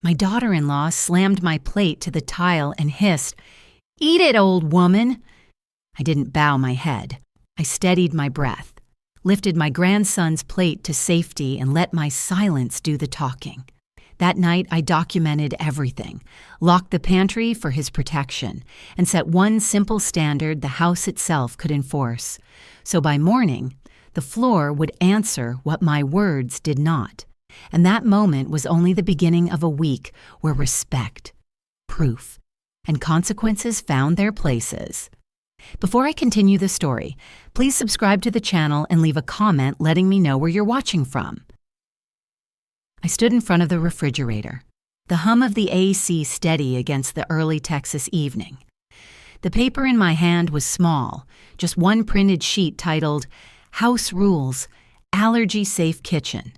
My daughter-in-law slammed my plate to the tile and hissed, "Eat it, old woman!" I didn't bow my head. I steadied my breath, lifted my grandson's plate to safety, and let my silence do the talking. That night, I documented everything, locked the pantry for his protection, and set one simple standard the house itself could enforce. So by morning, the floor would answer what my words did not. And that moment was only the beginning of a week where respect, proof, and consequences found their places. Before I continue the story, please subscribe to the channel and leave a comment letting me know where you're watching from. I stood in front of the refrigerator, the hum of the AC steady against the early Texas evening. The paper in my hand was small, just one printed sheet titled, "House Rules, Allergy-Safe Kitchen."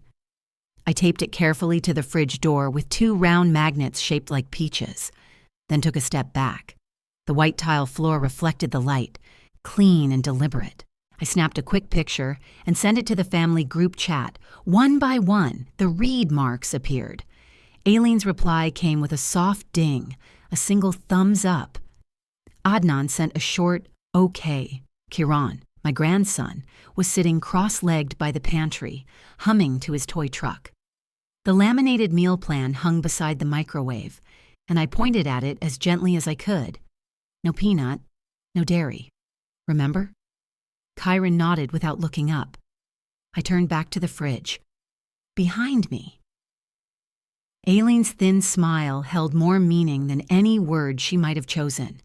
I taped it carefully to the fridge door with 2 round magnets shaped like peaches, then took a step back. The white tile floor reflected the light, clean and deliberate. I snapped a quick picture and sent it to the family group chat. One by one, the read marks appeared. Aileen's reply came with a soft ding, a single thumbs up. Adnan sent a short, "Okay." Kiran, my grandson, was sitting cross-legged by the pantry, humming to his toy truck. The laminated meal plan hung beside the microwave, and I pointed at it as gently as I could. No peanut, no dairy. Remember? Kyron nodded without looking up. I turned back to the fridge. Behind me. Aileen's thin smile held more meaning than any word she might have chosen.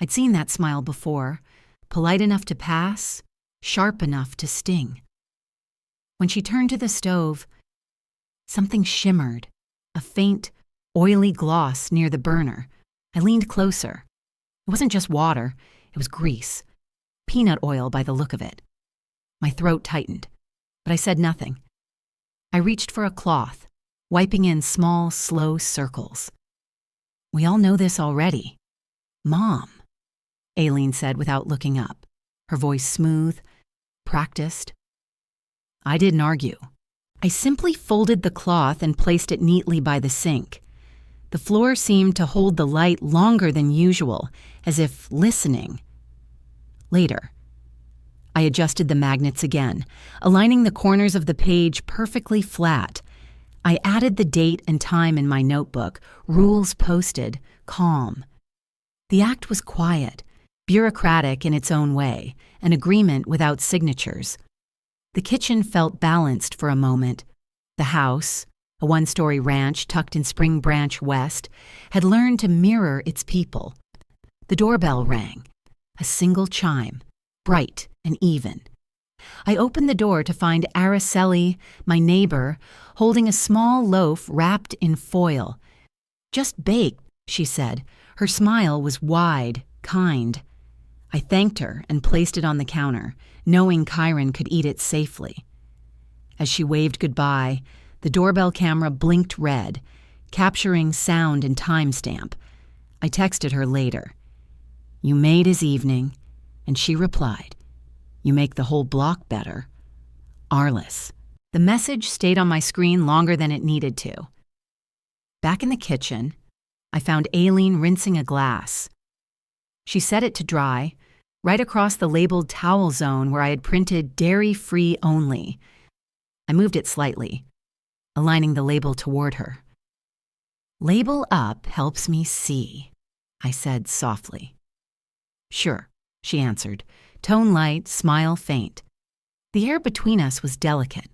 I'd seen that smile before, polite enough to pass, sharp enough to sting. When she turned to the stove, something shimmered, a faint, oily gloss near the burner. I leaned closer. It wasn't just water, it was grease. Peanut oil by the look of it. My throat tightened, but I said nothing. I reached for a cloth, wiping in small, slow circles. "We all know this already. Mom," Aileen said without looking up, her voice smooth, practiced. I didn't argue. I simply folded the cloth and placed it neatly by the sink. The floor seemed to hold the light longer than usual, as if listening. Later, I adjusted the magnets again, aligning the corners of the page perfectly flat. I added the date and time in my notebook, rules posted, calm. The act was quiet, bureaucratic in its own way, an agreement without signatures. The kitchen felt balanced for a moment. The house, a 1-story ranch tucked in Spring Branch West, had learned to mirror its people. The doorbell rang, a single chime, bright and even. I opened the door to find Araceli, my neighbor, holding a small loaf wrapped in foil. "Just baked," she said. Her smile was wide, kind. I thanked her and placed it on the counter, knowing Kyron could eat it safely. As she waved goodbye, the doorbell camera blinked red, capturing sound and timestamp. I texted her later. "You made his evening," and she replied, "You make the whole block better. Arliss." The message stayed on my screen longer than it needed to. Back in the kitchen, I found Aileen rinsing a glass. She set it to dry, right across the labeled towel zone where I had printed "dairy-free only." I moved it slightly, aligning the label toward her. "Label up helps me see," I said softly. "Sure," she answered, tone light, smile faint. The air between us was delicate,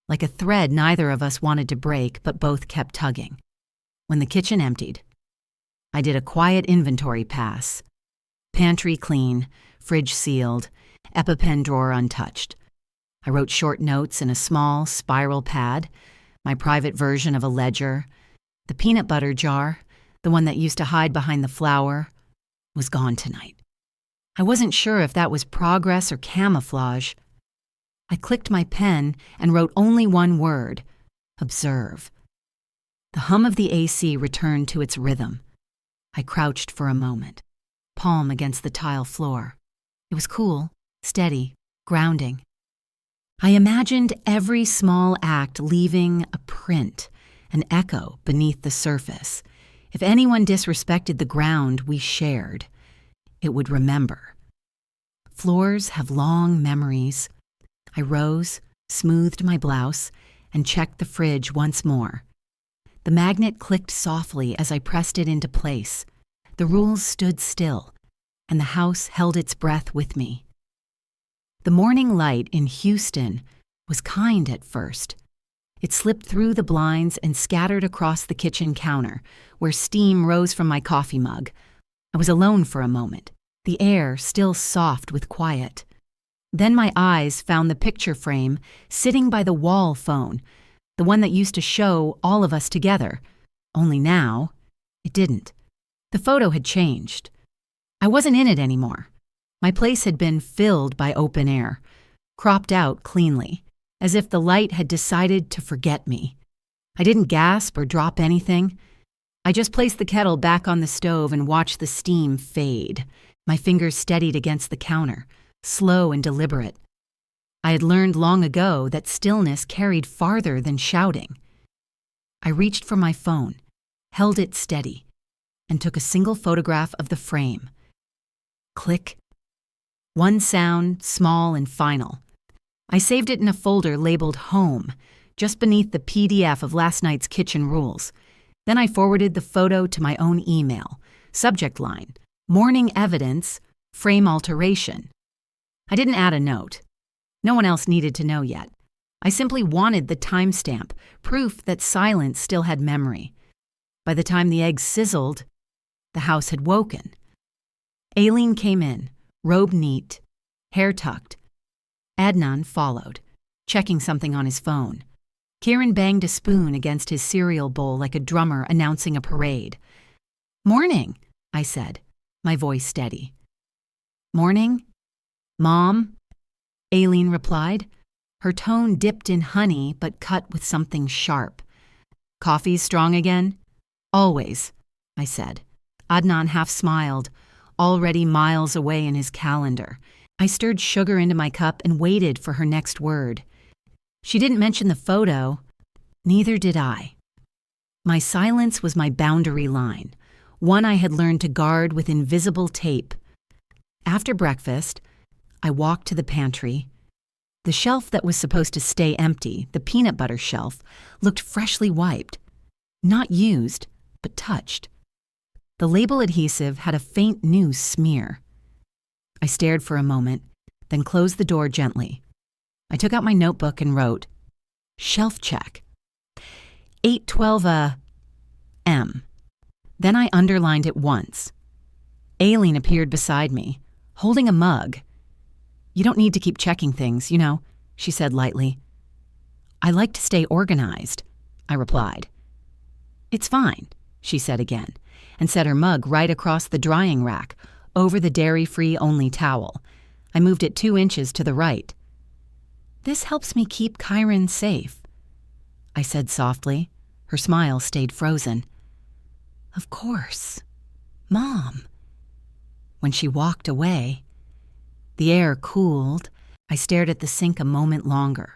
like a thread neither of us wanted to break but both kept tugging. When the kitchen emptied, I did a quiet inventory pass. Pantry clean, fridge sealed, EpiPen drawer untouched. I wrote short notes in a small spiral pad, my private version of a ledger. The peanut butter jar, the one that used to hide behind the flour, was gone tonight. I wasn't sure if that was progress or camouflage. I clicked my pen and wrote only one word: observe. The hum of the AC returned to its rhythm. I crouched for a moment, palm against the tile floor. It was cool, steady, grounding. I imagined every small act leaving a print, an echo beneath the surface. If anyone disrespected the ground we shared, it would remember. Floors have long memories. I rose, smoothed my blouse, and checked the fridge once more. The magnet clicked softly as I pressed it into place. The rules stood still, and the house held its breath with me. The morning light in Houston was kind at first. It slipped through the blinds and scattered across the kitchen counter, where steam rose from my coffee mug. I was alone for a moment, the air still soft with quiet. Then my eyes found the picture frame sitting by the wall phone, the one that used to show all of us together. Only now, it didn't. The photo had changed. I wasn't in it anymore. My place had been filled by open air, cropped out cleanly, as if the light had decided to forget me. I didn't gasp or drop anything. I just placed the kettle back on the stove and watched the steam fade. My fingers steadied against the counter, slow and deliberate. I had learned long ago that stillness carried farther than shouting. I reached for my phone, held it steady, and took a single photograph of the frame. Click. One sound, small and final. I saved it in a folder labeled Home, just beneath the PDF of last night's kitchen rules. Then I forwarded the photo to my own email. Subject line, Morning Evidence, Frame Alteration. I didn't add a note. No one else needed to know yet. I simply wanted the timestamp, proof that silence still had memory. By the time the eggs sizzled, the house had woken. Aileen came in, robe neat, hair tucked. Adnan followed, checking something on his phone. Kieran banged a spoon against his cereal bowl like a drummer announcing a parade. "Morning," I said, my voice steady. "Morning, Mom," Aileen replied. Her tone dipped in honey but cut with something sharp. "Coffee strong again?" "Always," I said. Adnan half smiled, already miles away in his calendar. I stirred sugar into my cup and waited for her next word. She didn't mention the photo. Neither did I. My silence was my boundary line, one I had learned to guard with invisible tape. After breakfast, I walked to the pantry. The shelf that was supposed to stay empty, the peanut butter shelf, looked freshly wiped. Not used, but touched. The label adhesive had a faint new smear. I stared for a moment, then closed the door gently. I took out my notebook and wrote, "Shelf check. 812 M." Then I underlined it once. Aileen appeared beside me, holding a mug. "You don't need to keep checking things, you know," she said lightly. "I like to stay organized," I replied. "It's fine," she said again, and set her mug right across the drying rack, over the dairy-free only towel. I moved it 2 inches to the right. "This helps me keep Kyron safe," I said softly. Her smile stayed frozen. "Of course, Mom." When she walked away, the air cooled. I stared at the sink a moment longer,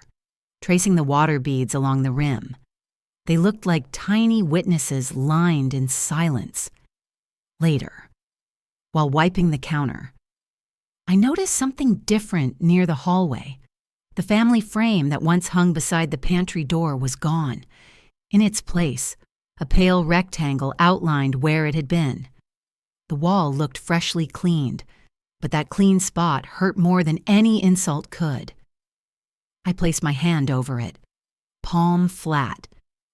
tracing the water beads along the rim. They looked like tiny witnesses lined in silence. Later, while wiping the counter, I noticed something different near the hallway. The family frame that once hung beside the pantry door was gone. In its place, a pale rectangle outlined where it had been. The wall looked freshly cleaned, but that clean spot hurt more than any insult could. I placed my hand over it, palm flat,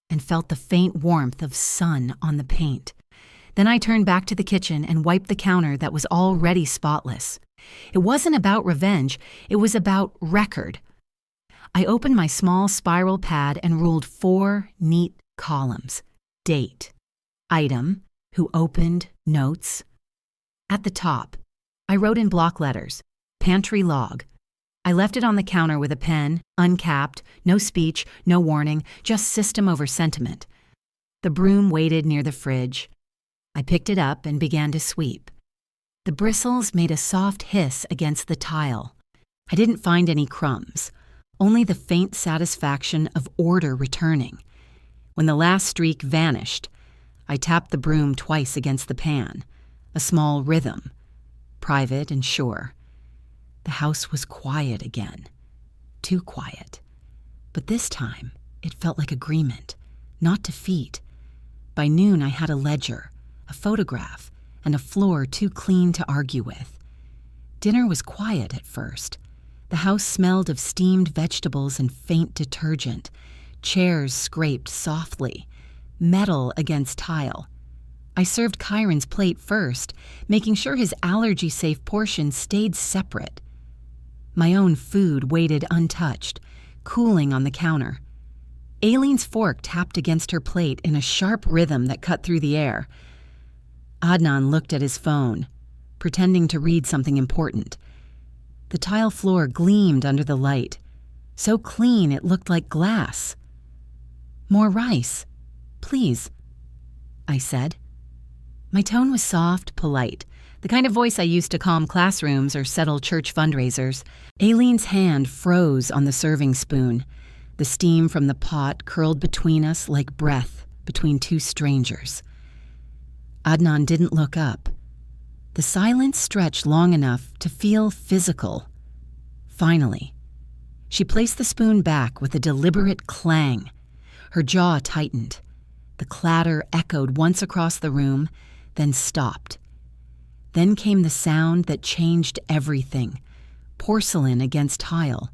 and felt the faint warmth of sun on the paint. Then I turned back to the kitchen and wiped the counter that was already spotless. It wasn't about revenge, it was about record. I opened my small spiral pad and ruled 4 neat columns. Date, item, who opened, notes. At the top, I wrote in block letters, pantry log. I left it on the counter with a pen, uncapped, no speech, no warning, just system over sentiment. The broom waited near the fridge. I picked it up and began to sweep. The bristles made a soft hiss against the tile. I didn't find any crumbs, only the faint satisfaction of order returning. When the last streak vanished, I tapped the broom twice against the pan, a small rhythm, private and sure. The house was quiet again, too quiet. But this time, it felt like agreement, not defeat. By noon, I had a ledger, a photograph, and a floor too clean to argue with. Dinner was quiet at first. The house smelled of steamed vegetables and faint detergent. Chairs scraped softly, metal against tile. I served Kyron's plate first, making sure his allergy-safe portion stayed separate. My own food waited untouched, cooling on the counter. Aileen's fork tapped against her plate in a sharp rhythm that cut through the air. Adnan looked at his phone, pretending to read something important. The tile floor gleamed under the light, so clean it looked like glass. "More rice, please," I said. My tone was soft, polite, the kind of voice I used to calm classrooms or settle church fundraisers. Aileen's hand froze on the serving spoon. The steam from the pot curled between us like breath between two strangers. Adnan didn't look up. The silence stretched long enough to feel physical. Finally, she placed the spoon back with a deliberate clang. Her jaw tightened. The clatter echoed once across the room, then stopped. Then came the sound that changed everything. Porcelain against tile.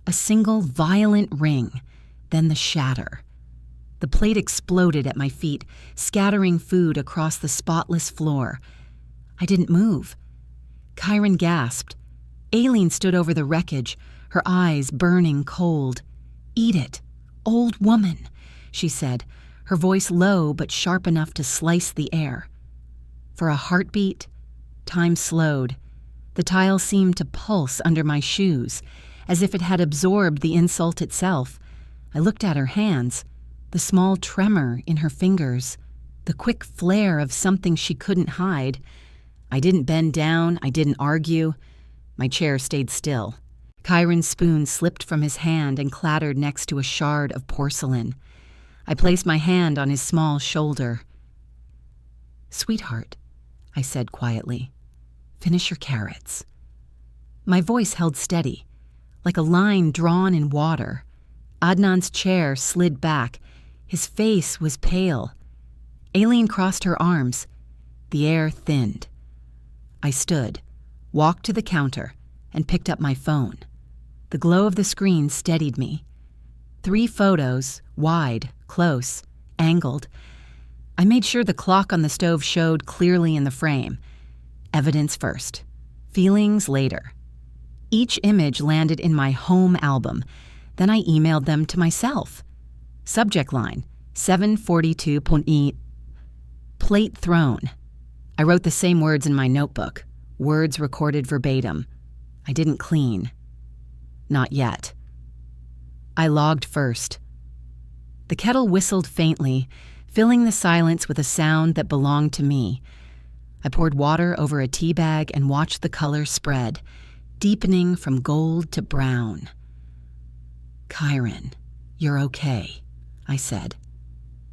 A single violent ring, then the shatter. The plate exploded at my feet, scattering food across the spotless floor. I didn't move. Kyron gasped. Aileen stood over the wreckage, her eyes burning cold. "Eat it, old woman," she said, her voice low but sharp enough to slice the air. For a heartbeat, time slowed. The tile seemed to pulse under my shoes, as if it had absorbed the insult itself. I looked at her hands, the small tremor in her fingers, the quick flare of something she couldn't hide. I didn't bend down, I didn't argue. My chair stayed still. Kyron's spoon slipped from his hand and clattered next to a shard of porcelain. I placed my hand on his small shoulder. "Sweetheart," I said quietly, "finish your carrots." My voice held steady, like a line drawn in water. Adnan's chair slid back. His face was pale. Aileen crossed her arms. The air thinned. I stood, walked to the counter, and picked up my phone. The glow of the screen steadied me. 3 photos, wide, close, angled. I made sure the clock on the stove showed clearly in the frame. Evidence first, feelings later. Each image landed in my home album. Then I emailed them to myself. Subject line, 742.8, plate thrown. I wrote the same words in my notebook, words recorded verbatim. I didn't clean. Not yet. I logged first. The kettle whistled faintly, filling the silence with a sound that belonged to me. I poured water over a tea bag and watched the color spread, deepening from gold to brown. "Kyron, you're okay," I said.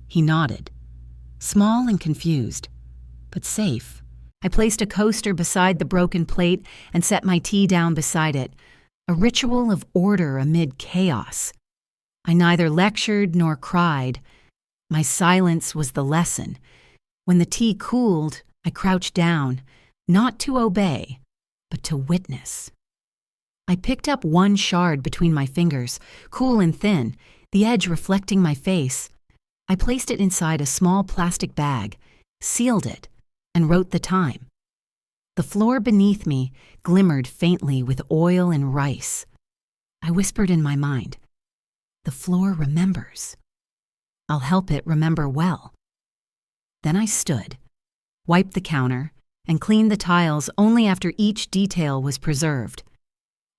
He nodded, small and confused, but safe. I placed a coaster beside the broken plate and set my tea down beside it, a ritual of order amid chaos. I neither lectured nor cried. My silence was the lesson. When the tea cooled, I crouched down, not to obey, but to witness. I picked up one shard between my fingers, cool and thin, the edge reflecting my face. I placed it inside a small plastic bag, sealed it, and wrote the time. The floor beneath me glimmered faintly with oil and rice. I whispered in my mind, "The floor remembers. I'll help it remember well." Then I stood, wiped the counter, and cleaned the tiles only after each detail was preserved.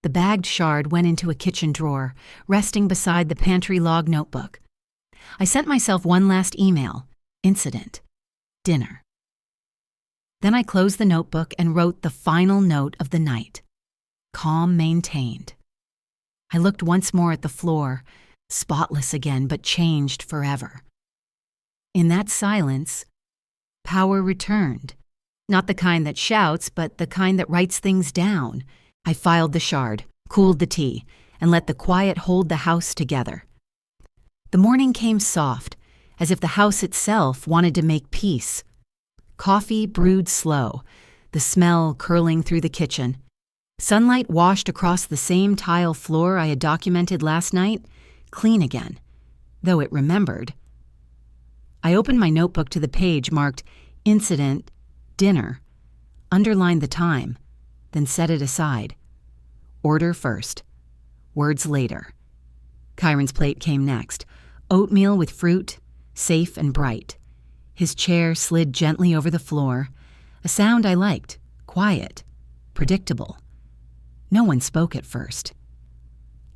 The bagged shard went into a kitchen drawer, resting beside the pantry log notebook. I sent myself one last email, incident, dinner. Then I closed the notebook and wrote the final note of the night, calm maintained. I looked once more at the floor, spotless again but changed forever. In that silence, power returned. Not the kind that shouts, but the kind that writes things down. I filed the shard, cooled the tea, and let the quiet hold the house together. The morning came soft, as if the house itself wanted to make peace. Coffee brewed slow, the smell curling through the kitchen. Sunlight washed across the same tile floor I had documented last night, clean again, though it remembered. I opened my notebook to the page marked Incident, Dinner, underlined the time, then set it aside. Order first. Words later. Chiron's plate came next. Oatmeal with fruit, safe and bright. His chair slid gently over the floor, a sound I liked, quiet, predictable. No one spoke at first.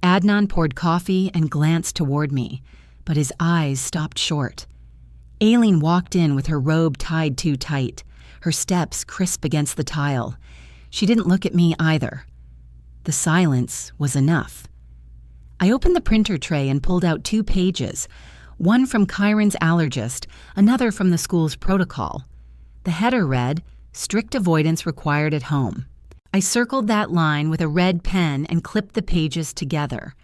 Adnan poured coffee and glanced toward me, but his eyes stopped short. Aileen walked in with her robe tied too tight, her steps crisp against the tile. She didn't look at me either. The silence was enough. I opened the printer tray and pulled out 2 pages, one from Chiron's allergist, another from the school's protocol. The header read, "Strict avoidance required at home." I circled that line with a red pen and clipped the pages together.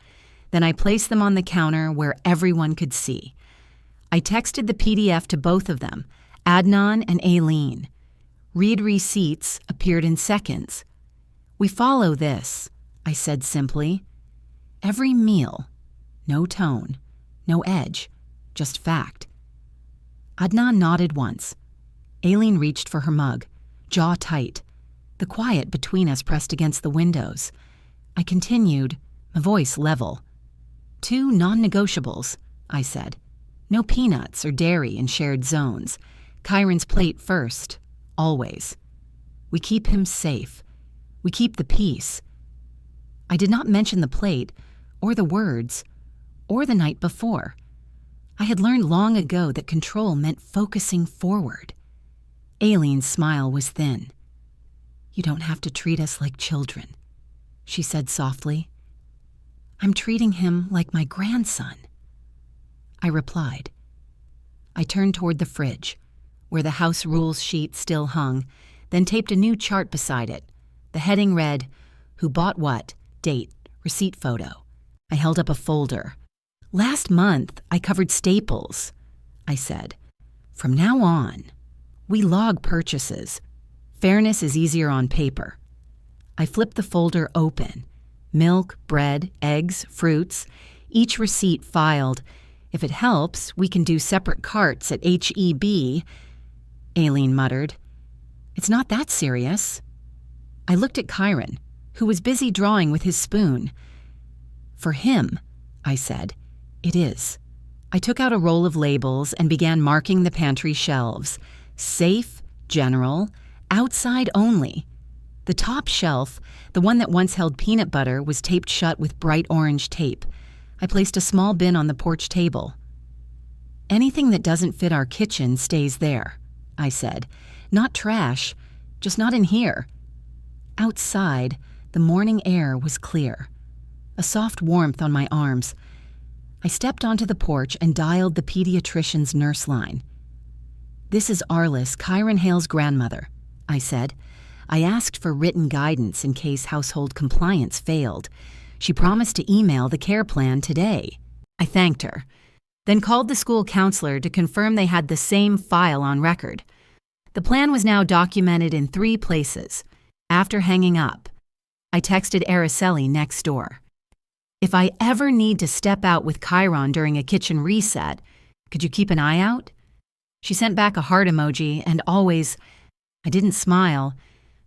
Then I placed them on the counter where everyone could see. I texted the PDF to both of them, Adnan and Aileen. Read receipts appeared in seconds. "We follow this," I said simply. Every meal. No tone, no edge, just fact. Adnan nodded once. Aileen reached for her mug, jaw tight. The quiet between us pressed against the windows. I continued, my voice level. 2 non-negotiables, I said. No peanuts or dairy in shared zones. Chiron's plate first, always. We keep him safe. We keep the peace. I did not mention the plate, or the words, or the night before. I had learned long ago that control meant focusing forward. Aileen's smile was thin. "You don't have to treat us like children," she said softly. "I'm treating him like my grandson." I replied. I turned toward the fridge, where the house rules sheet still hung, then taped a new chart beside it. The heading read, "Who bought what, date, receipt photo." I held up a folder. "Last month, I covered staples," I said. "From now on, we log purchases. Fairness is easier on paper." I flipped the folder open. Milk, bread, eggs, fruits, each receipt filed. "If it helps, we can do separate carts at H-E-B," Aileen muttered. "It's not that serious." I looked at Chiron, who was busy drawing with his spoon. "For him," I said, "it is." I took out a roll of labels and began marking the pantry shelves. Safe, general, outside only. The top shelf, the one that once held peanut butter, was taped shut with bright orange tape. I placed a small bin on the porch table. "Anything that doesn't fit our kitchen stays there," I said. "Not trash, just not in here." Outside, the morning air was clear. A soft warmth on my arms. I stepped onto the porch and dialed the pediatrician's nurse line. "This is Arliss, Chiron Hale's grandmother," I said. I asked for written guidance in case household compliance failed. She promised to email the care plan today. I thanked her, then called the school counselor to confirm they had the same file on record. The plan was now documented in 3 places. After hanging up, I texted Araceli next door. "If I ever need to step out with Chiron during a kitchen reset, could you keep an eye out?" She sent back a heart emoji and always, I didn't smile,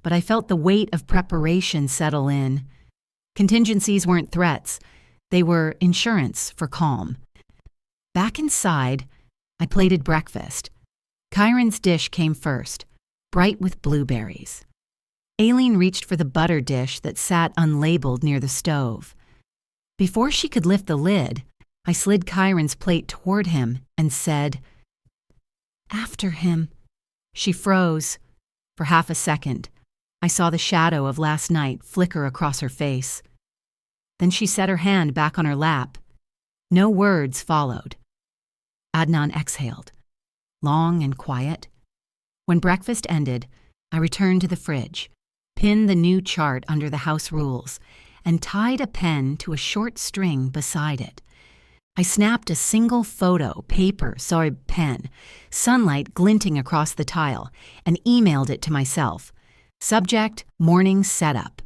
but I felt the weight of preparation settle in. Contingencies weren't threats. They were insurance for calm. Back inside, I plated breakfast. Chiron's dish came first, bright with blueberries. Aileen reached for the butter dish that sat unlabeled near the stove. Before she could lift the lid, I slid Chiron's plate toward him and said, "After him." She froze. For half a second, I saw the shadow of last night flicker across her face. Then she set her hand back on her lap. No words followed. Adnan exhaled. long and quiet. When breakfast ended, I returned to the fridge, pinned the new chart under the house rules, and tied a pen to a short string beside it. I snapped a single photo, pen, sunlight glinting across the tile, and emailed it to myself. Subject, morning setup.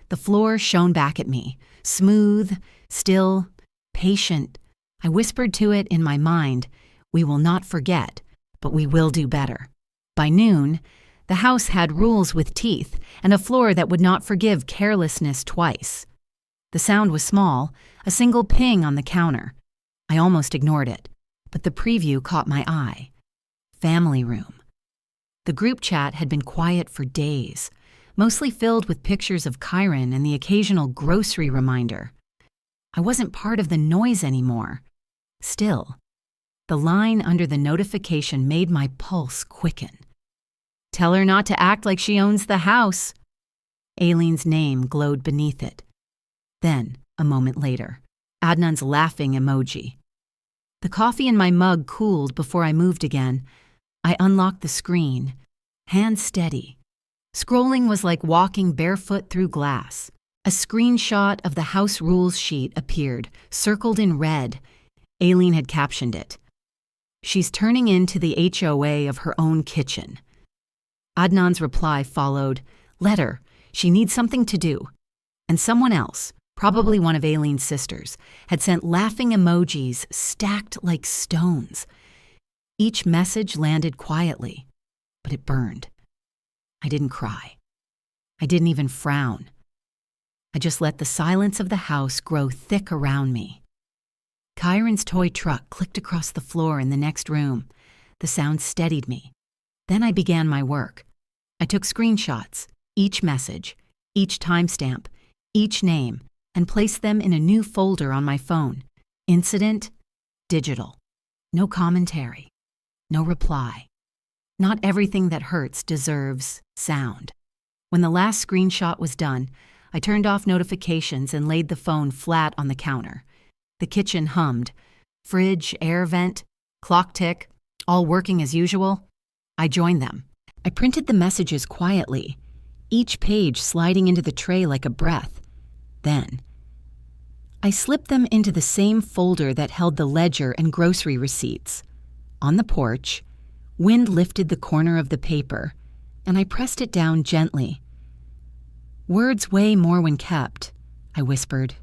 The floor shone back at me, smooth, still, patient. I whispered to it in my mind, "We will not forget, but we will do better." By noon, the house had rules with teeth and a floor that would not forgive carelessness twice. The sound was small, a single ping on the counter. I almost ignored it, but the preview caught my eye. Family room. The group chat had been quiet for days, mostly filled with pictures of Kyron and the occasional grocery reminder. I wasn't part of the noise anymore. Still, the line under the notification made my pulse quicken. "Tell her not to act like she owns the house." Aileen's name glowed beneath it. Then, a moment later, Adnan's laughing emoji. The coffee in my mug cooled before I moved again. I unlocked the screen, hands steady. Scrolling was like walking barefoot through glass. A screenshot of the house rules sheet appeared, circled in red. Aileen had captioned it. "She's turning into the HOA of her own kitchen." Adnan's reply followed, "Let her. She needs something to do." And someone else, probably one of Aileen's sisters, had sent laughing emojis stacked like stones. Each message landed quietly, but it burned. I didn't cry. I didn't even frown. I just let the silence of the house grow thick around me. Kyron's toy truck clicked across the floor in the next room. The sound steadied me. Then I began my work. I took screenshots, each message, each timestamp, each name, and placed them in a new folder on my phone. Incident, digital. No commentary. No reply. Not everything that hurts deserves sound. When the last screenshot was done, I turned off notifications and laid the phone flat on the counter. The kitchen hummed. Fridge, air vent, clock tick, all working as usual. I joined them. I printed the messages quietly, each page sliding into the tray like a breath. Then, I slipped them into the same folder that held the ledger and grocery receipts. On the porch, wind lifted the corner of the paper, and I pressed it down gently. "Words weigh more when kept," I whispered.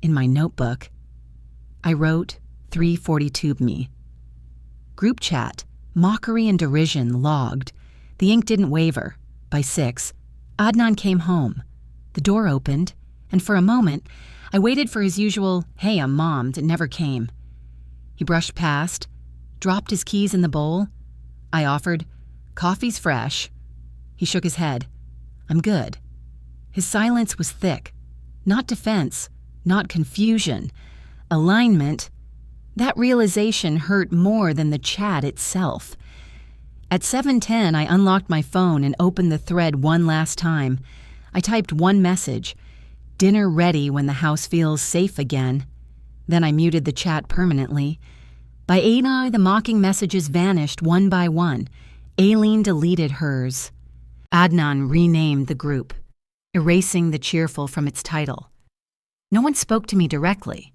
In my notebook, I wrote 342 me. Group chat, mockery and derision logged. The ink didn't waver. By 6, Adnan came home. The door opened, and for a moment, I waited for his usual, "Hey, I'm mommed," and never came. He brushed past, dropped his keys in the bowl. I offered, "Coffee's fresh." He shook his head. "I'm good." His silence was thick. Not defense, not confusion. Alignment. That realization hurt more than the chat itself. At 7:10, I unlocked my phone and opened the thread one last time. I typed one message, "Dinner ready when the house feels safe again." Then I muted the chat permanently. By 8 the mocking messages vanished one by one. Aileen deleted hers. Adnan renamed the group, erasing the cheerful from its title. No one spoke to me directly.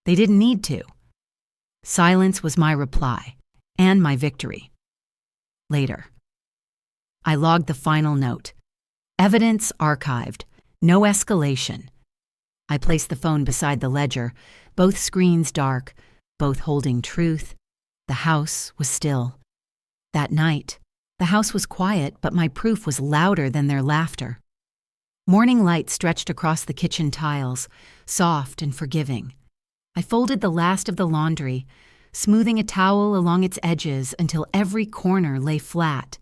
They didn't need to. Silence was my reply, and my victory. Later, I logged the final note. Evidence archived. No escalation. I placed the phone beside the ledger, both screens dark, both holding truth. The house was still. That night, the house was quiet, but my proof was louder than their laughter. Morning light stretched across the kitchen tiles, soft and forgiving. I folded the last of the laundry, smoothing a towel along its edges until every corner lay flat.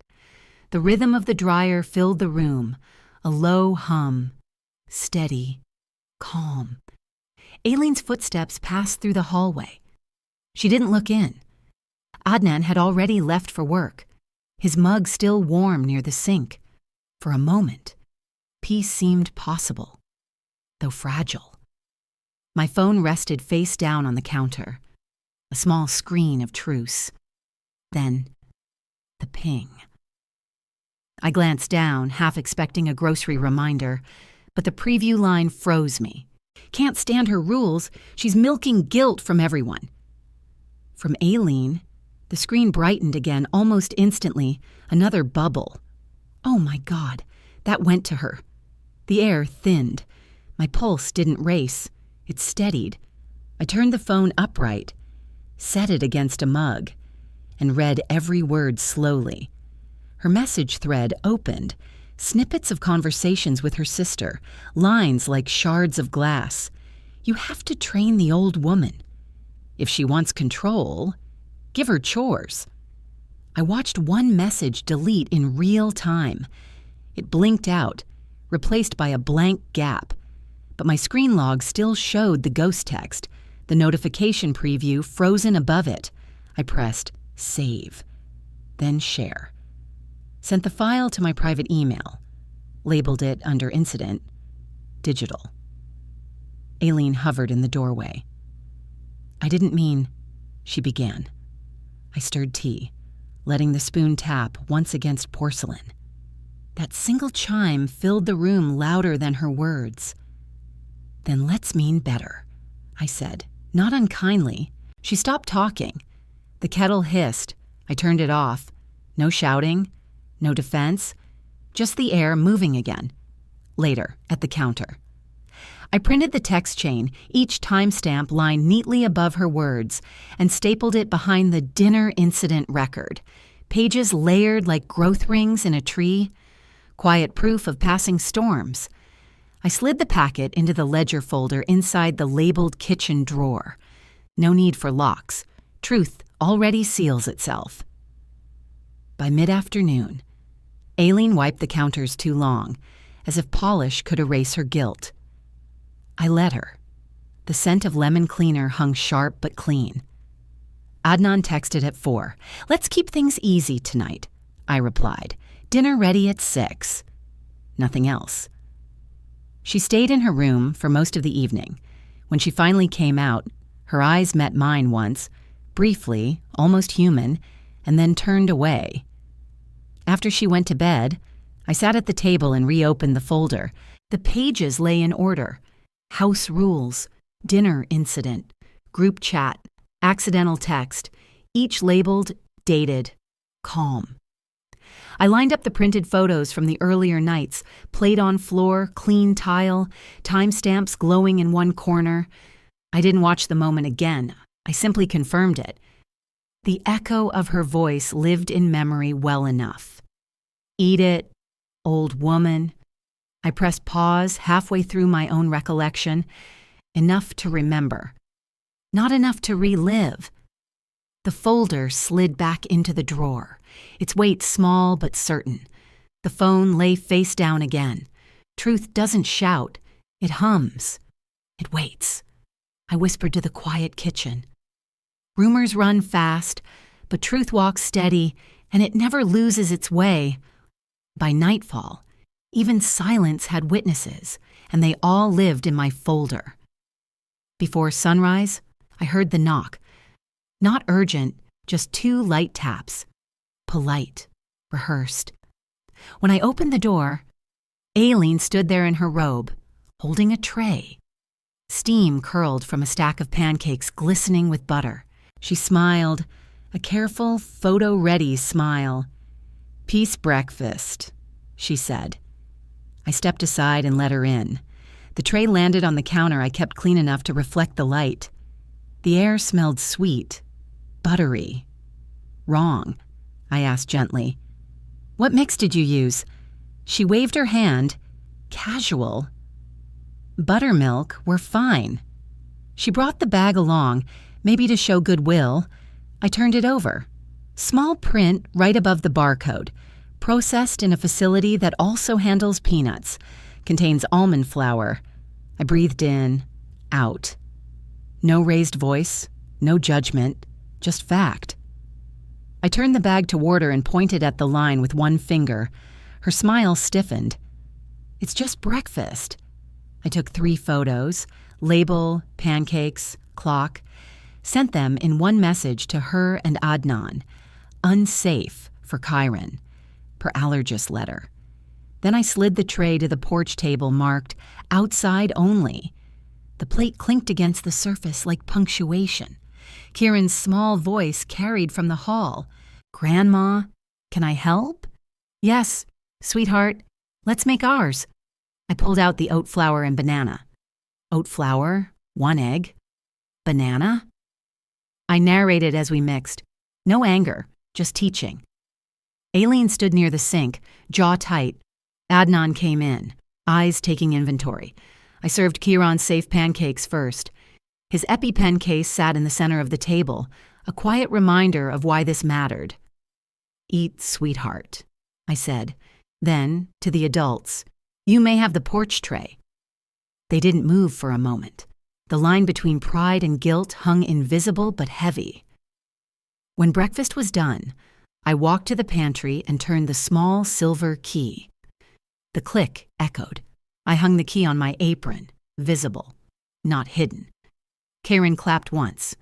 The rhythm of the dryer filled the room, a low hum, steady, calm. Aileen's footsteps passed through the hallway. She didn't look in. Adnan had already left for work, his mug still warm near the sink. For a moment, peace seemed possible, though fragile. My phone rested face down on the counter, a small screen of truce. Then, the ping. I glanced down, half expecting a grocery reminder, but the preview line froze me. Can't stand her rules. She's milking guilt from everyone. From Aileen, the screen brightened again almost instantly, another bubble. Oh my God, that went to her. The air thinned. My pulse didn't race. It steadied. I turned the phone upright, set it against a mug, and read every word slowly. Her message thread opened, snippets of conversations with her sister, lines like shards of glass. You have to train the old woman. If she wants control, give her chores. I watched one message delete in real time. It blinked out, replaced by a blank gap. But my screen log still showed the ghost text, the notification preview frozen above it. I pressed save, then share. Sent the file to my private email, labeled it under incident, digital. Aileen hovered in the doorway. I didn't mean, she began. I stirred tea, letting the spoon tap once against porcelain. That single chime filled the room louder than her words. Then let's mean better, I said, not unkindly. She stopped talking. The kettle hissed. I turned it off. No shouting, no defense, just the air moving again. Later, at the counter. I printed the text chain, each timestamp lined neatly above her words, and stapled it behind the dinner incident record. Pages layered like growth rings in a tree. Quiet proof of passing storms. I slid the packet into the ledger folder inside the labeled kitchen drawer. No need for locks. Truth already seals itself. By mid-afternoon, Aileen wiped the counters too long, as if polish could erase her guilt. I let her. The scent of lemon cleaner hung sharp but clean. Adnan texted at 4. Let's keep things easy tonight, I replied. Dinner ready at 6. Nothing else. She stayed in her room for most of the evening. When she finally came out, her eyes met mine once, briefly, almost human, and then turned away. After she went to bed, I sat at the table and reopened the folder. The pages lay in order. House rules, dinner incident, group chat, accidental text, each labeled, dated, calm. I lined up the printed photos from the earlier nights, plate on floor, clean tile, timestamps glowing in one corner. I didn't watch the moment again. I simply confirmed it. The echo of her voice lived in memory well enough. Eat it, old woman. I pressed pause halfway through my own recollection. Enough to remember. Not enough to relive. The folder slid back into the drawer, its weight small but certain. The phone lay face down again. Truth doesn't shout. It hums. It waits. I whispered to the quiet kitchen. Rumors run fast, but truth walks steady, and it never loses its way. By nightfall, even silence had witnesses, and they all lived in my folder. Before sunrise, I heard the knock. Not urgent, just 2 light taps. Polite, rehearsed. When I opened the door, Aileen stood there in her robe, holding a tray. Steam curled from a stack of pancakes glistening with butter. She smiled, a careful, photo-ready smile. Peace breakfast, she said. I stepped aside and let her in. The tray landed on the counter I kept clean enough to reflect the light. The air smelled sweet, buttery. Wrong, I asked gently. What mix did you use? She waved her hand. Casual. Buttermilk were fine. She brought the bag along, maybe to show goodwill. I turned it over. Small print right above the barcode. Processed in a facility that also handles peanuts. Contains almond flour. I breathed in, out. No raised voice, no judgment, just fact. I turned the bag toward her and pointed at the line with one finger. Her smile stiffened. It's just breakfast. I took 3 photos, label, pancakes, clock, sent them in one message to her and Adnan. Unsafe, for Chiron, per allergist letter. Then I slid the tray to the porch table marked outside only. The plate clinked against the surface like punctuation. Kieran's small voice carried from the hall. "Grandma, can I help?" "Yes, sweetheart, let's make ours." I pulled out the oat flour and banana. Oat flour, 1 egg. Banana? I narrated as we mixed. No anger, just teaching. Aileen stood near the sink, jaw tight. Adnan came in, eyes taking inventory. I served Kieran's safe pancakes first. His EpiPen case sat in the center of the table, a quiet reminder of why this mattered. "Eat, sweetheart," I said. Then, to the adults, "You may have the porch tray." They didn't move for a moment. The line between pride and guilt hung invisible but heavy. When breakfast was done, I walked to the pantry and turned the small silver key. The click echoed. I hung the key on my apron, visible, not hidden. Kieran clapped once.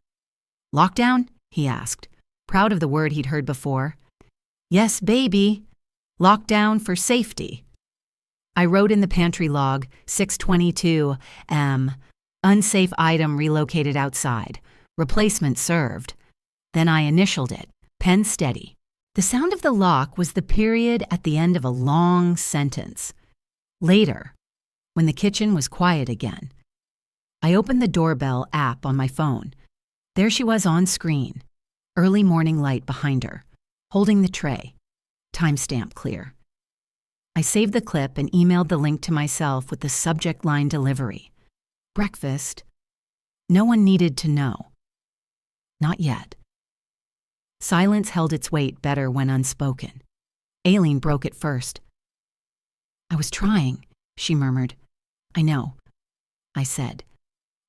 "Lockdown?" he asked, proud of the word he'd heard before. "Yes, baby. Lockdown for safety." I wrote in the pantry log, 622, unsafe item relocated outside, replacement served. Then I initialed it, pen steady. The sound of the lock was the period at the end of a long sentence. Later, when the kitchen was quiet again, I opened the doorbell app on my phone. There she was on screen, early morning light behind her, holding the tray, timestamp clear. I saved the clip and emailed the link to myself with the subject line delivery. Breakfast. No one needed to know. Not yet. Silence held its weight better when unspoken. Aileen broke it first. "I was trying," she murmured. "I know," I said.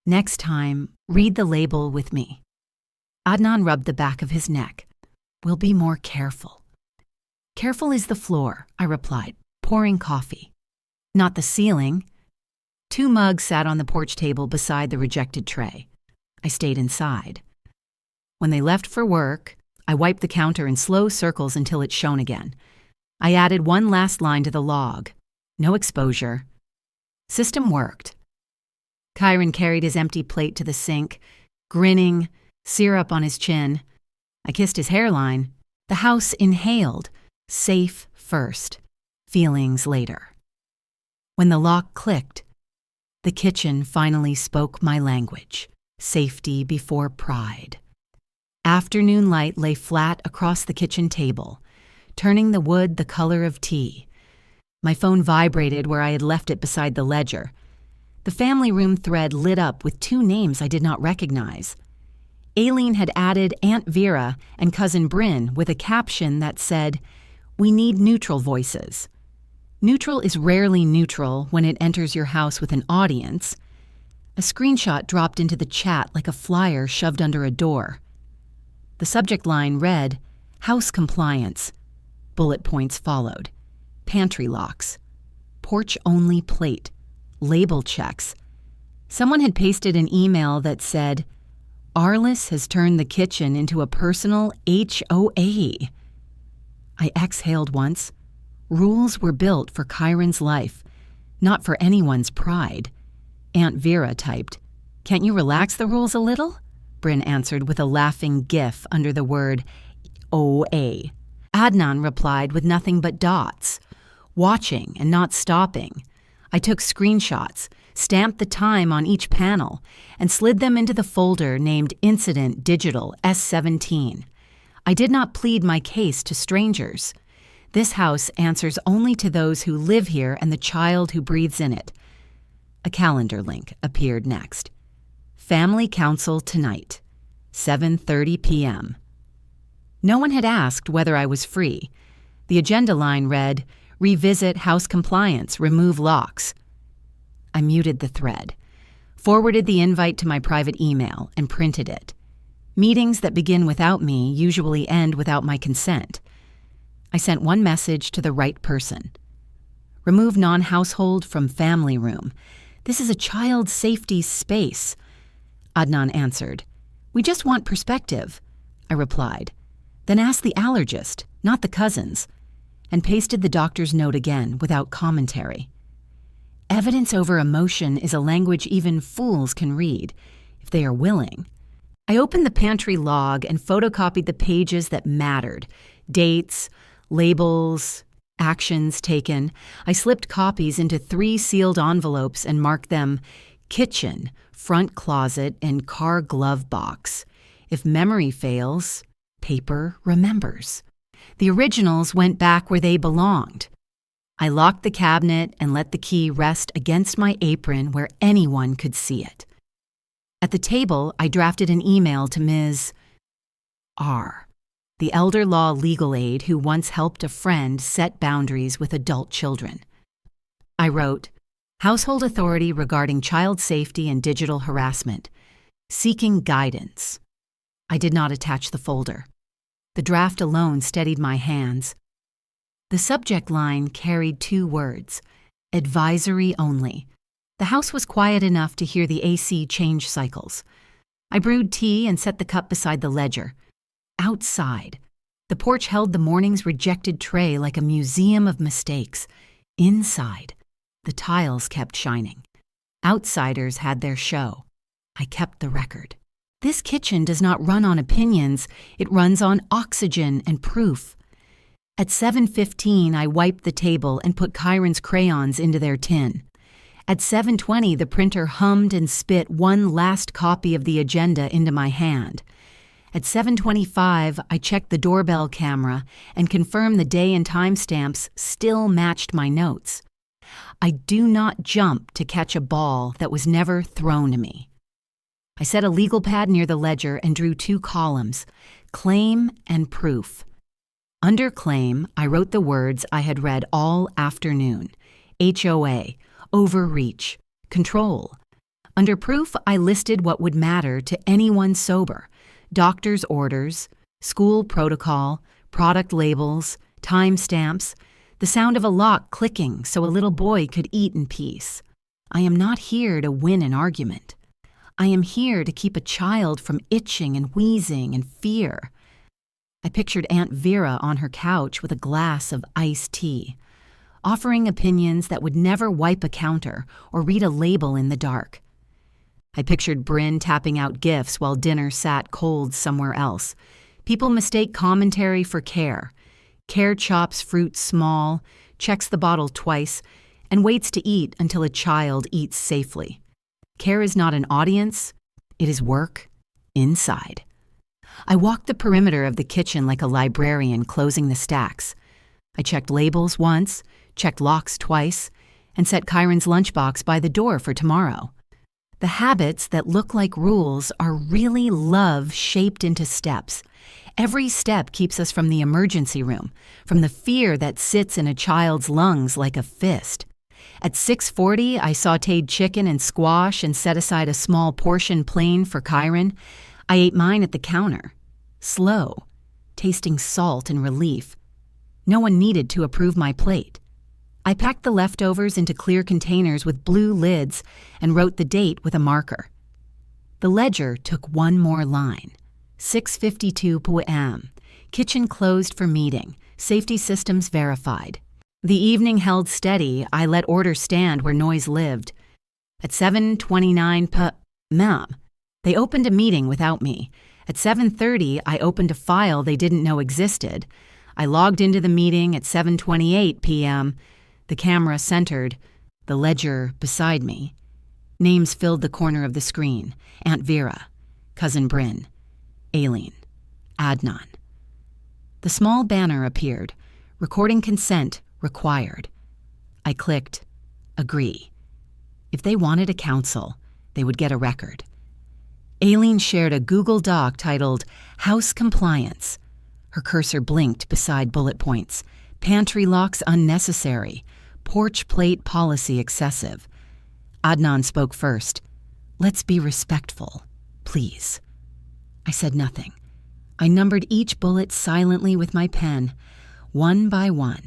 "Next time, read the label with me." Adnan rubbed the back of his neck. "We'll be more careful." "Careful is the floor," I replied, pouring coffee. "Not the ceiling." 2 mugs sat on the porch table beside the rejected tray. I stayed inside. When they left for work, I wiped the counter in slow circles until it shone again. I added one last line to the log. No exposure. System worked. Chiron carried his empty plate to the sink, grinning, syrup on his chin. I kissed his hairline. The house inhaled, safe first, feelings later. When the lock clicked, the kitchen finally spoke my language, safety before pride. Afternoon light lay flat across the kitchen table, turning the wood the color of tea. My phone vibrated where I had left it beside the ledger. The family room thread lit up with 2 names I did not recognize. Aileen had added Aunt Vera and Cousin Bryn with a caption that said, "We need neutral voices." Neutral is rarely neutral when it enters your house with an audience. A screenshot dropped into the chat like a flyer shoved under a door. The subject line read, "House compliance." Bullet points followed. Pantry locks. Porch-only plate. Label checks. Someone had pasted an email that said, "Arliss has turned the kitchen into a personal HOA." I exhaled once. Rules were built for Chiron's life, not for anyone's pride. Aunt Vera typed, "Can't you relax the rules a little?" Bryn answered with a laughing gif under the word OA. Adnan replied with nothing but dots, watching and not stopping. I took screenshots, stamped the time on each panel, and slid them into the folder named Incident Digital S17. I did not plead my case to strangers. This house answers only to those who live here and the child who breathes in it. A calendar link appeared next. Family Council tonight, 7:30 p.m. No one had asked whether I was free. The agenda line read, "Revisit house compliance, remove locks." I muted the thread, forwarded the invite to my private email, and printed it. Meetings that begin without me usually end without my consent. I sent one message to the right person. Remove non-household from family room. This is a child safety space. Adnan answered. "We just want perspective," I replied. Then asked the allergist, not the cousins, and pasted the doctor's note again without commentary. Evidence over emotion is a language even fools can read, if they are willing. I opened the pantry log and photocopied the pages that mattered: dates, labels, actions taken. I slipped copies into 3 sealed envelopes and marked them kitchen, front closet, and car glove box. If memory fails, paper remembers. The originals went back where they belonged. I locked the cabinet and let the key rest against my apron where anyone could see it. At the table, I drafted an email to Ms. R., the elder law legal aid who once helped a friend set boundaries with adult children. I wrote, "Household authority regarding child safety and digital harassment. Seeking guidance." I did not attach the folder. The draft alone steadied my hands. The subject line carried 2 words: advisory only. The house was quiet enough to hear the AC change cycles. I brewed tea and set the cup beside the ledger. Outside, the porch held the morning's rejected tray like a museum of mistakes. Inside, the tiles kept shining. Outsiders had their show. I kept the record. This kitchen does not run on opinions. It runs on oxygen and proof. At 7:15, I wiped the table and put Kyron's crayons into their tin. At 7:20, the printer hummed and spit one last copy of the agenda into my hand. At 7:25, I checked the doorbell camera and confirmed the day and timestamps still matched my notes. I do not jump to catch a ball that was never thrown to me. I set a legal pad near the ledger and drew 2 columns, claim and proof. Under claim, I wrote the words I had read all afternoon: HOA, overreach, control. Under proof, I listed what would matter to anyone sober: doctor's orders, school protocol, product labels, timestamps, the sound of a lock clicking so a little boy could eat in peace. I am not here to win an argument. I am here to keep a child from itching and wheezing and fear. I pictured Aunt Vera on her couch with a glass of iced tea, offering opinions that would never wipe a counter or read a label in the dark. I pictured Bryn tapping out gifts while dinner sat cold somewhere else. People mistake commentary for care. Care chops fruit small, checks the bottle twice, and waits to eat until a child eats safely. Care is not an audience, it is work inside. I walked the perimeter of the kitchen like a librarian closing the stacks. I checked labels once, checked locks twice, and set Kyron's lunchbox by the door for tomorrow. The habits that look like rules are really love shaped into steps. Every step keeps us from the emergency room, from the fear that sits in a child's lungs like a fist. At 6:40, I sautéed chicken and squash and set aside a small portion plain for Kyron. I ate mine at the counter, slow, tasting salt and relief. No one needed to approve my plate. I packed the leftovers into clear containers with blue lids and wrote the date with a marker. The ledger took one more line. 6:52 p.m. Kitchen closed for meeting. Safety systems verified. The evening held steady. I let order stand where noise lived. At 7:29 p.m., they opened a meeting without me. At 7:30, I opened a file they didn't know existed. I logged into the meeting at 7:28 p.m. The camera centered, the ledger beside me. Names filled the corner of the screen: Aunt Vera, Cousin Bryn, Aileen, Adnan. The small banner appeared: recording consent required. I clicked agree. If they wanted a counsel, they would get a record. Aileen shared a Google Doc titled House Compliance. Her cursor blinked beside bullet points: pantry locks unnecessary, porch plate policy excessive. Adnan spoke first. Let's be respectful, please. I said nothing. I numbered each bullet silently with my pen, one by one.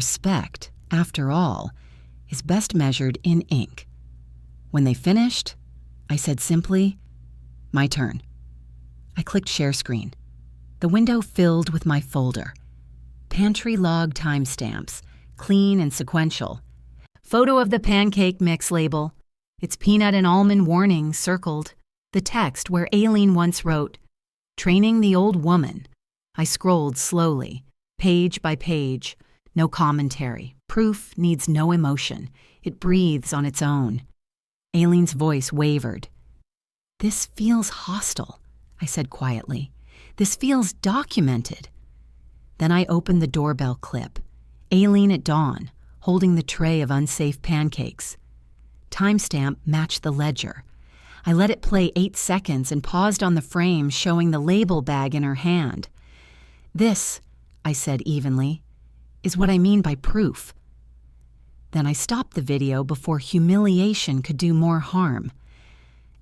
Respect, after all, is best measured in ink. When they finished, I said simply, my turn. I clicked share screen. The window filled with my folder. Pantry log timestamps, clean and sequential. Photo of the pancake mix label. Its peanut and almond warning circled. The text where Aileen once wrote, "Training the old woman." I scrolled slowly, page by page. No commentary. Proof needs no emotion. It breathes on its own. Aileen's voice wavered. "This feels hostile," I said quietly. "This feels documented." Then I opened the doorbell clip. Aileen at dawn, holding the tray of unsafe pancakes. Timestamp matched the ledger. I let it play 8 seconds and paused on the frame showing the label bag in her hand. "This," I said evenly, "is what I mean by proof." Then I stopped the video before humiliation could do more harm.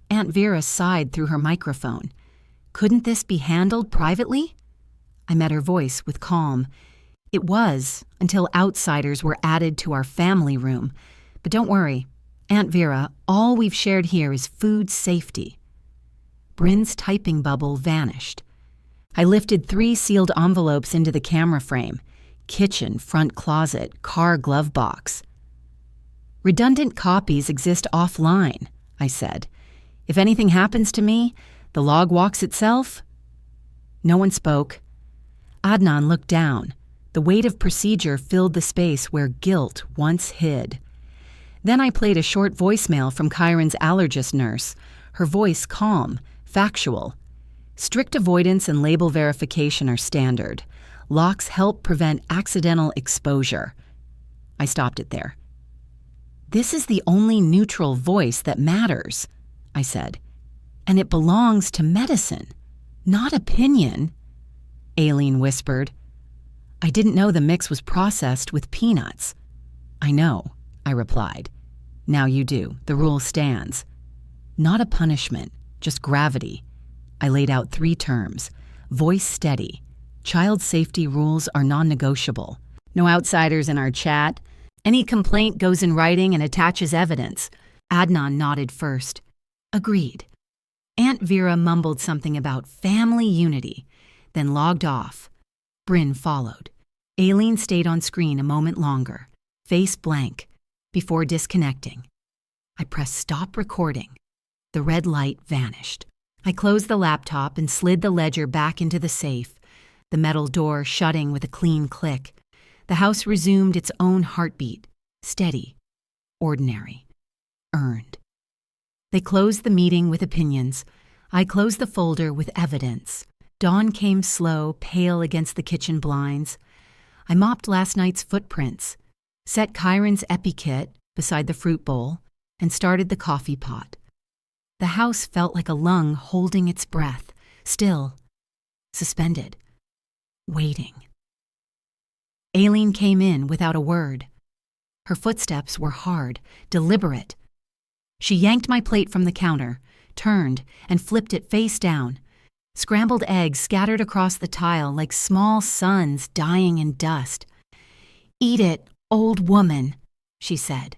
Aunt Vera sighed through her microphone. "Couldn't this be handled privately?" I met her voice with calm. "It was, until outsiders were added to our family room. But don't worry, Aunt Vera, all we've shared here is food safety." Bryn's typing bubble vanished. I lifted 3 sealed envelopes into the camera frame. Kitchen, front closet, car glove box. "Redundant copies exist offline," I said. "If anything happens to me, the log walks itself?" No one spoke. Adnan looked down. The weight of procedure filled the space where guilt once hid. Then I played a short voicemail from Kyron's allergist nurse, her voice calm, factual. "Strict avoidance and label verification are standard. Locks help prevent accidental exposure." I stopped it there. "This is the only neutral voice that matters," I said. "And it belongs to medicine, not opinion." Aileen whispered. "I didn't know the mix was processed with peanuts." "I know," I replied. "Now you do. The rule stands." "Not a punishment, just gravity." I laid out 3 terms. Voice steady. Child safety rules are non-negotiable. No outsiders in our chat. Any complaint goes in writing and attaches evidence. Adnan nodded first. "Agreed." Aunt Vera mumbled something about family unity, then logged off. Bryn followed. Aileen stayed on screen a moment longer, face blank, before disconnecting. I pressed stop recording. The red light vanished. I closed the laptop and slid the ledger back into the safe, the metal door shutting with a clean click. The house resumed its own heartbeat, steady, ordinary, earned. They closed the meeting with opinions. I closed the folder with evidence. Dawn came slow, pale against the kitchen blinds. I mopped last night's footprints, set Kyron's EpiKit beside the fruit bowl, and started the coffee pot. The house felt like a lung holding its breath, still, suspended, waiting. Aileen came in without a word. Her footsteps were hard, deliberate. She yanked my plate from the counter, turned, and flipped it face down. Scrambled eggs scattered across the tile like small suns dying in dust. "Eat it, old woman," she said.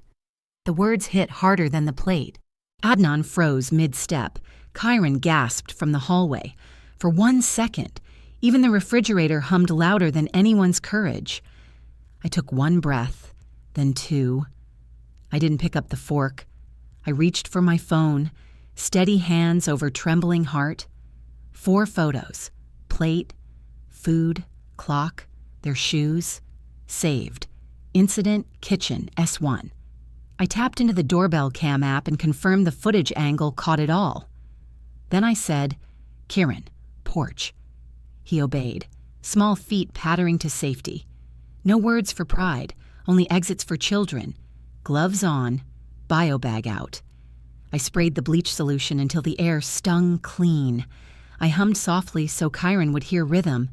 The words hit harder than the plate. Adnan froze mid-step. Kyron gasped from the hallway. For 1 second, even the refrigerator hummed louder than anyone's courage. I took 1 breath, then 2. I didn't pick up the fork. I reached for my phone, steady hands over trembling heart. 4 photos, plate, food, clock, their shoes, saved. Incident, kitchen, S1. I tapped into the doorbell cam app and confirmed the footage angle caught it all. Then I said, "Kieran, porch." He obeyed, small feet pattering to safety. No words for pride, only exits for children. Gloves on, bio bag out. I sprayed the bleach solution until the air stung clean. I hummed softly so Kyron would hear rhythm,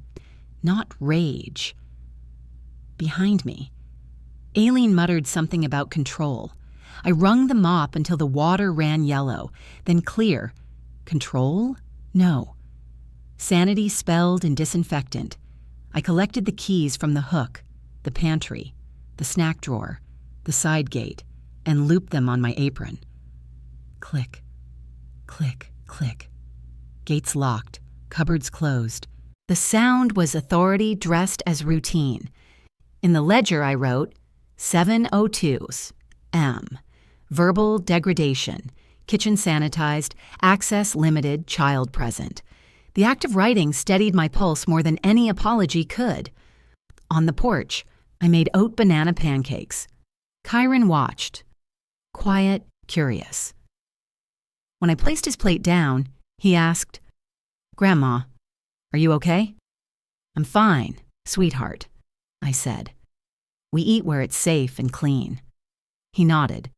not rage. Behind me, Aileen muttered something about control. I wrung the mop until the water ran yellow, then clear. Control? No. Sanity spelled in disinfectant. I collected the keys from the hook, the pantry, the snack drawer, the side gate, and looped them on my apron. Click, click, click. Gates locked, cupboards closed. The sound was authority dressed as routine. In the ledger I wrote, 702s, M. Verbal degradation. Kitchen sanitized. Access limited. Child present. The act of writing steadied my pulse more than any apology could. On the porch, I made oat banana pancakes. Kyron watched. Quiet, curious. When I placed his plate down, he asked, "Grandma, are you okay?" "I'm fine, sweetheart," I said. "We eat where it's safe and clean." He nodded,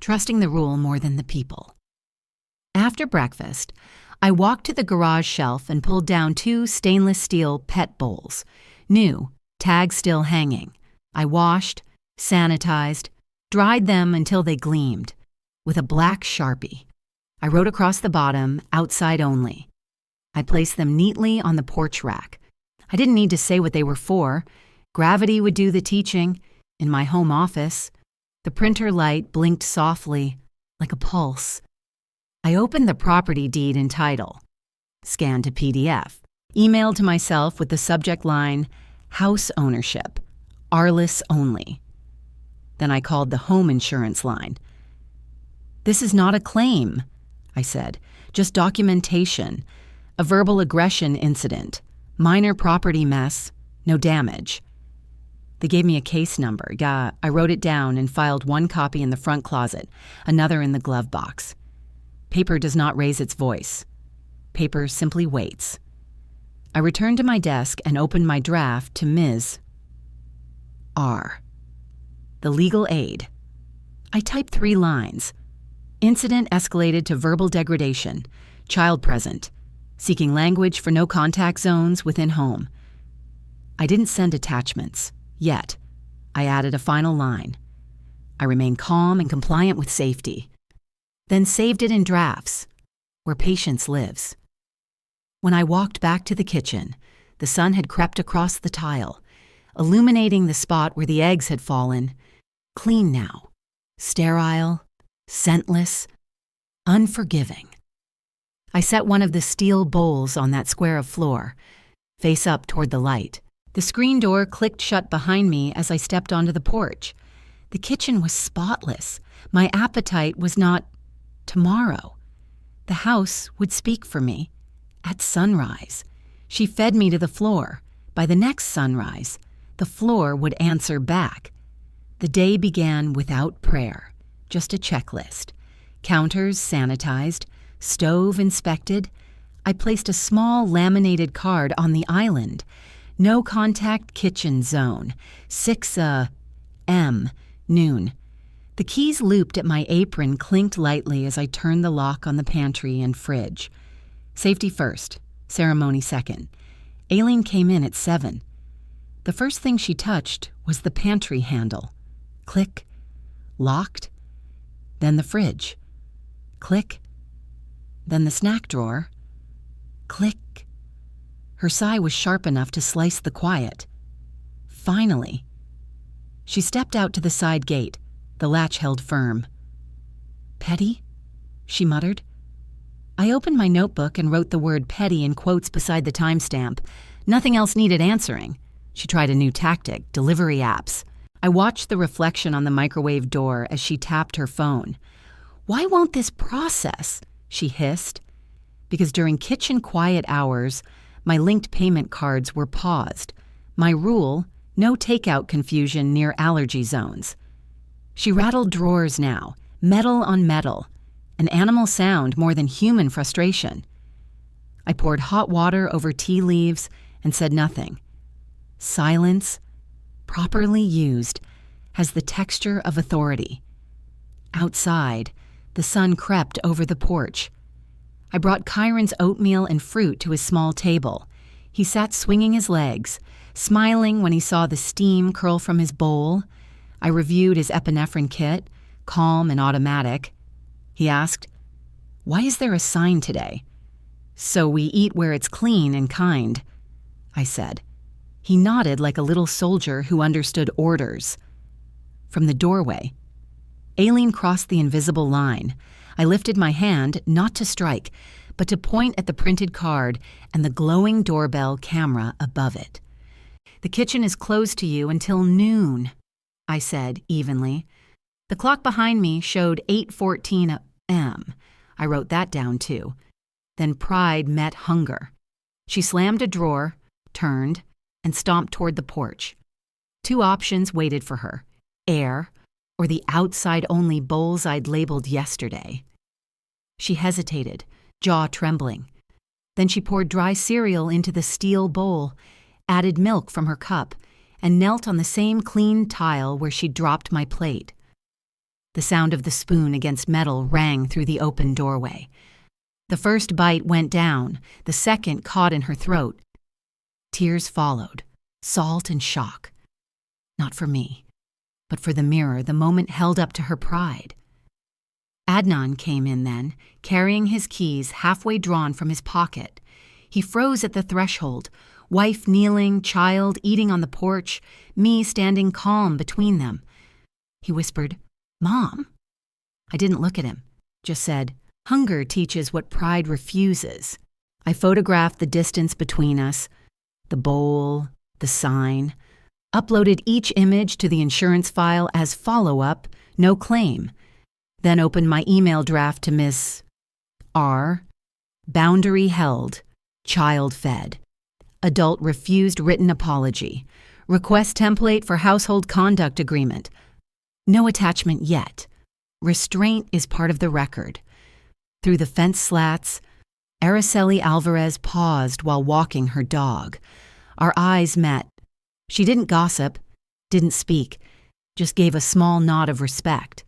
trusting the rule more than the people. After breakfast, I walked to the garage shelf and pulled down 2 stainless steel pet bowls. New, tags still hanging. I washed, sanitized, dried them until they gleamed. With a black Sharpie, I wrote across the bottom, "Outside only." I placed them neatly on the porch rack. I didn't need to say what they were for. Gravity would do the teaching. In my home office, the printer light blinked softly, like a pulse. I opened the property deed and title, scanned to PDF, emailed to myself with the subject line, "House ownership, Arliss only." Then I called the home insurance line. "This is not a claim," I said, "just documentation. A verbal aggression incident. Minor property mess. No damage." They gave me a case number. Yeah, I wrote it down and filed 1 copy in the front closet, another in the glove box. Paper does not raise its voice. Paper simply waits. I returned to my desk and opened my draft to Ms. R. The legal aid. I typed 3 lines. Incident escalated to verbal degradation. Child present. Seeking language for no contact zones within home. I didn't send attachments. Yet. I added a final line. I remain calm and compliant with safety. Then saved it in drafts, where patience lives. When I walked back to the kitchen, the sun had crept across the tile, illuminating the spot where the eggs had fallen. Clean now. Sterile. Scentless. Unforgiving. I set one of the steel bowls on that square of floor, face up toward the light. The screen door clicked shut behind me as I stepped onto the porch. The kitchen was spotless. My appetite was not tomorrow. The house would speak for me. At sunrise, she fed me to the floor. By the next sunrise, the floor would answer back. The day began without prayer, just a checklist. Counters sanitized, stove inspected. I placed a small laminated card on the island. No contact kitchen zone. 6 M, noon. The keys looped at my apron clinked lightly as I turned the lock on the pantry and fridge. Safety first, ceremony second. Aileen came in at 7. The first thing she touched was the pantry handle. Click. Locked. Then the fridge. Click. Then the snack drawer. Click. Her sigh was sharp enough to slice the quiet. Finally. She stepped out to the side gate. The latch held firm. "Petty?" she muttered. I opened my notebook and wrote the word petty in quotes beside the timestamp. Nothing else needed answering. She tried a new tactic, delivery apps. I watched the reflection on the microwave door as she tapped her phone. "Why won't this process?" she hissed. Because during kitchen quiet hours, my linked payment cards were paused. My rule, no takeout confusion near allergy zones. She rattled drawers now, metal on metal, an animal sound more than human frustration. I poured hot water over tea leaves and said nothing. Silence, properly used, has the texture of authority. Outside, the sun crept over the porch. I brought Kyron's oatmeal and fruit to his small table. He sat swinging his legs, smiling when he saw the steam curl from his bowl. I reviewed his epinephrine kit, calm and automatic. He asked, "Why is there a sign today?" "So we eat where it's clean and kind," I said. He nodded like a little soldier who understood orders. From the doorway, Aileen crossed the invisible line. I lifted my hand, not to strike, but to point at the printed card and the glowing doorbell camera above it. "The kitchen is closed to you until noon," I said evenly. The clock behind me showed 8:14 a.m. I wrote that down too. Then pride met hunger. She slammed a drawer, turned, and stomped toward the porch. 2 options waited for her: air or the outside-only bowls I'd labeled yesterday. She hesitated, jaw trembling. Then she poured dry cereal into the steel bowl, added milk from her cup, and knelt on the same clean tile where she'd dropped my plate. The sound of the spoon against metal rang through the open doorway. The first bite went down, the second caught in her throat. Tears followed, salt and shock. Not for me, but for the mirror the moment held up to her pride. Adnan came in then, carrying his keys halfway drawn from his pocket. He froze at the threshold, wife kneeling, child eating on the porch, me standing calm between them. He whispered, "Mom." I didn't look at him, just said, "Hunger teaches what pride refuses." I photographed the distance between us, the bowl, the sign, uploaded each image to the insurance file as follow-up, no claim, then opened my email draft to Miss R. Boundary held, child fed. Adult refused written apology. Request template for household conduct agreement. No attachment yet. Restraint is part of the record. Through the fence slats, Araceli Alvarez paused while walking her dog. Our eyes met. She didn't gossip, didn't speak, just gave a small nod of respect.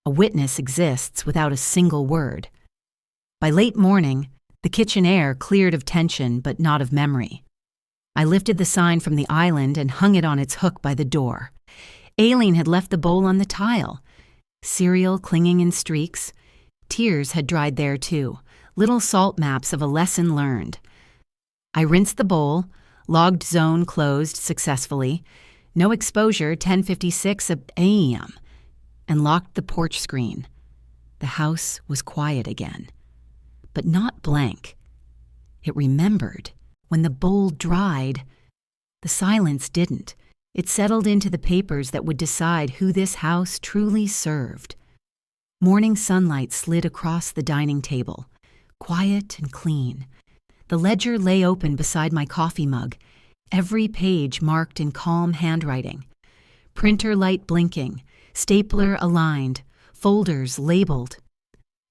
A witness exists without a single word. By late morning, the kitchen air cleared of tension but not of memory. I lifted the sign from the island and hung it on its hook by the door. Aileen had left the bowl on the tile. Cereal clinging in streaks. Tears had dried there too, little salt maps of a lesson learned. I rinsed the bowl, logged zone closed successfully, no exposure 10:56 a.m., and locked the porch screen. The house was quiet again, but not blank. It remembered. When the bowl dried, the silence didn't. It settled into the papers that would decide who this house truly served. Morning sunlight slid across the dining table, quiet and clean. The ledger lay open beside my coffee mug, every page marked in calm handwriting. Printer light blinking, stapler aligned, folders labeled.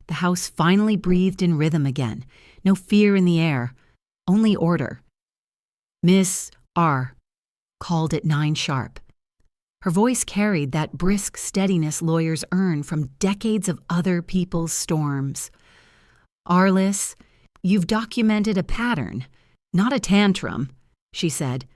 The house finally breathed in rhythm again, no fear in the air, only order. Miss R. called at 9 sharp. Her voice carried that brisk steadiness lawyers earn from decades of other people's storms. "Arliss, you've documented a pattern, not a tantrum," she said.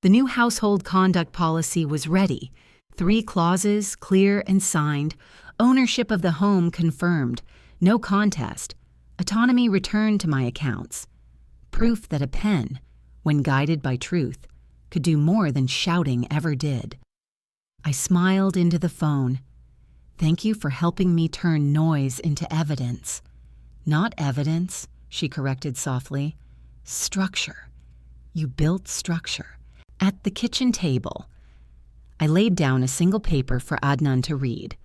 "The new household conduct policy was ready. 3 clauses, clear and signed. Ownership of the home confirmed. No contest. Autonomy returned to my accounts. Proof that a pen, when guided by truth, could do more than shouting ever did." I smiled into the phone. "Thank you for helping me turn noise into evidence." "Not evidence," she corrected softly. "Structure. You built structure. At the kitchen table." I laid down a single paper for Adnan to read.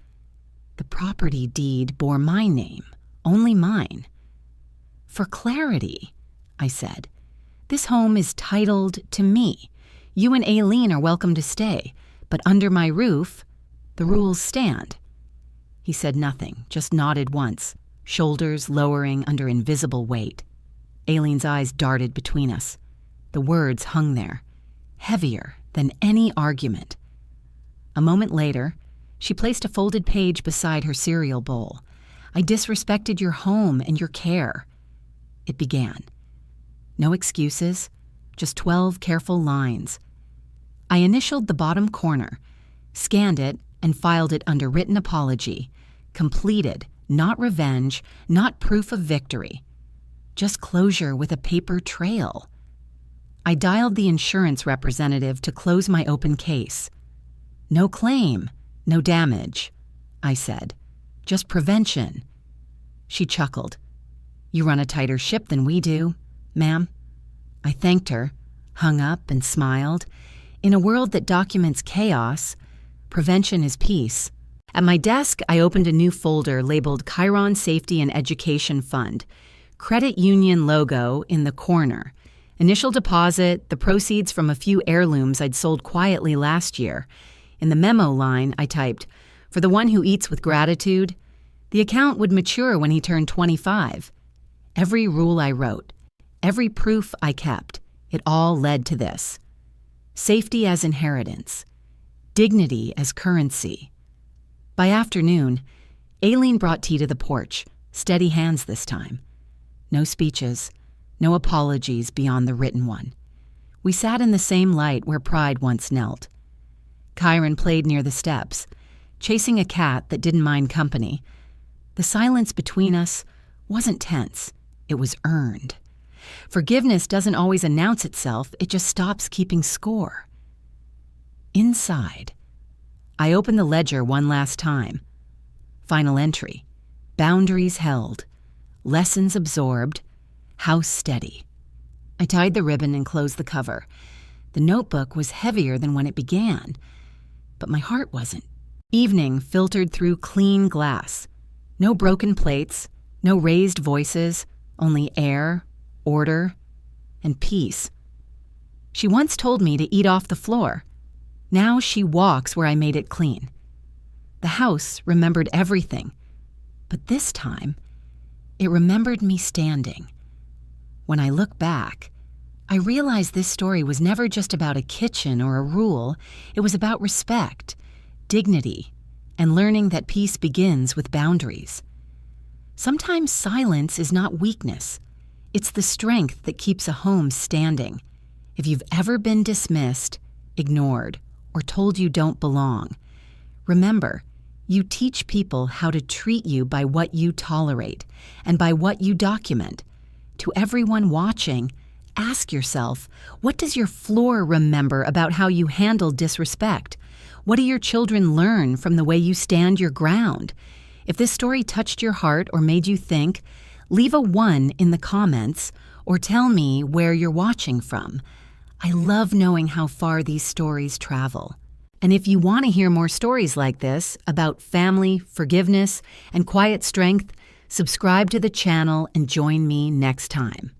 The property deed bore my name, only mine. "For clarity," I said, "this home is titled to me. You and Aileen are welcome to stay, but under my roof, the rules stand." He said nothing, just nodded once, shoulders lowering under invisible weight. Aileen's eyes darted between us. The words hung there, heavier than any argument. A moment later, she placed a folded page beside her cereal bowl. "I disrespected your home and your care." It began. No excuses, just 12 careful lines. I initialed the bottom corner, scanned it, and filed it under written apology. Completed, not revenge, not proof of victory. Just closure with a paper trail. I dialed the insurance representative to close my open case. "No claim, no damage," I said. "Just prevention." She chuckled. You run a tighter ship than we do, ma'am." I thanked her, hung up, and smiled. In a world that documents chaos, prevention is peace. At my desk, I opened a new folder labeled Chiron Safety and Education Fund. Credit union logo in the corner. Initial deposit, the proceeds from a few heirlooms I'd sold quietly last year. In the memo line, I typed, "For the one who eats with gratitude." The account would mature when he turned 25. Every rule I wrote, every proof I kept, it all led to this. Safety as inheritance. Dignity as currency. By afternoon, Aileen brought tea to the porch, steady hands this time. No speeches, no apologies beyond the written one. We sat in the same light where pride once knelt. Chiron played near the steps, chasing a cat that didn't mind company. The silence between us wasn't tense, it was earned. Forgiveness doesn't always announce itself, it just stops keeping score. Inside, I opened the ledger one last time. Final entry. Boundaries held. Lessons absorbed. House steady. I tied the ribbon and closed the cover. The notebook was heavier than when it began, but my heart wasn't. Evening filtered through clean glass. No broken plates, no raised voices, only air, order, and peace. She once told me to eat off the floor. Now she walks where I made it clean. The house remembered everything, but this time, it remembered me standing. When I look back, I realize this story was never just about a kitchen or a rule. It was about respect, dignity, and learning that peace begins with boundaries. Sometimes silence is not weakness. It's the strength that keeps a home standing. If you've ever been dismissed, ignored, or told you don't belong, remember, you teach people how to treat you by what you tolerate and by what you document. To everyone watching, ask yourself, what does your floor remember about how you handle disrespect? What do your children learn from the way you stand your ground? If this story touched your heart or made you think, leave a 1 in the comments or tell me where you're watching from. I love knowing how far these stories travel. And if you want to hear more stories like this about family, forgiveness, and quiet strength, subscribe to the channel and join me next time.